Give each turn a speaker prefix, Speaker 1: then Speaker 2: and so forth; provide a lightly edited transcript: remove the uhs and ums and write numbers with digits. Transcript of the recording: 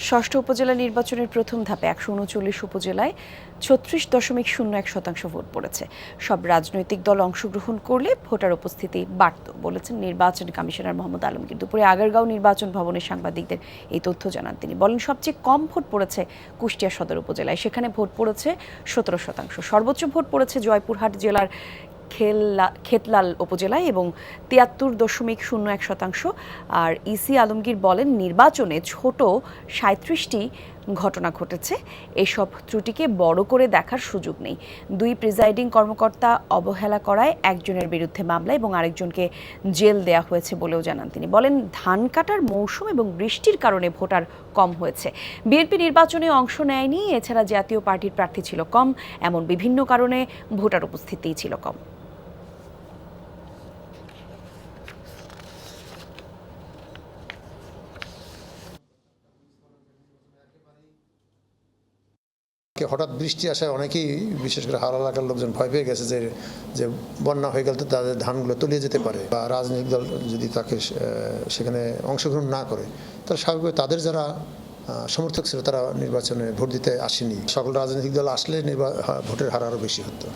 Speaker 1: ষষ্ঠ উপজেলা নির্বাচনের প্রথম ধাপে ১৩৯ উপজেলায় ৩৬.০১% ভোট পড়েছে। সব রাজনৈতিক দল অংশগ্রহণ করলে ভোটার উপস্থিতি বাড়ত বলেছেন নির্বাচন কমিশনার মোহাম্মদ আলমগীর। দুপুরে আগারগাঁও নির্বাচন ভবনে সাংবাদিকদের এই তথ্য জানান তিনি। বলেন, সবচেয়ে কম ভোট পড়েছে কুষ্টিয়া সদর উপজেলায়, সেখানে ভোট পড়েছে ১৭%। সর্বোচ্চ ভোট পড়েছে জয়পুরহাট জেলার খেতলাল উপজেলায় এবং ৭৩.০১%। আর ইসি আলমগীর বলেন, নির্বাচনে ছোট ৩৭টি ঘটনা ঘটেছে। এসব ত্রুটিকে বড় করে দেখার সুযোগ নেই। ২ প্রিজাইডিং কর্মকর্তা অবহেলা করায় একজনের বিরুদ্ধে মামলা এবং আরেকজনকে জেল দেয়া হয়েছে বলেও জানান তিনি। বলেন, ধান কাটার মৌসুম এবং বৃষ্টির কারণে ভোটার কম হয়েছে। বিএনপি নির্বাচনে অংশ নেয়নি, এছাড়া জাতীয় পার্টির প্রার্থী ছিল কম, এমন বিভিন্ন কারণে ভোটার উপস্থিতিই ছিল কম।
Speaker 2: হঠাৎ বৃষ্টি আসায় অনেকেই, বিশেষ করে হাওড়া এলাকার লোকজন ভয় পেয়ে গেছে যে বন্যা হয়ে গেলে তো তাদের ধানগুলো তলিয়ে যেতে পারে, বা রাজনৈতিক দল যদি তাকে সেখানে অংশগ্রহণ না করে, তাহলে স্বাভাবিক তাদের যারা সমর্থক ছিল তারা নির্বাচনে ভোট দিতে আসেনি। সকল রাজনৈতিক দল আসলে ভোটের হার আরও বেশি হতো।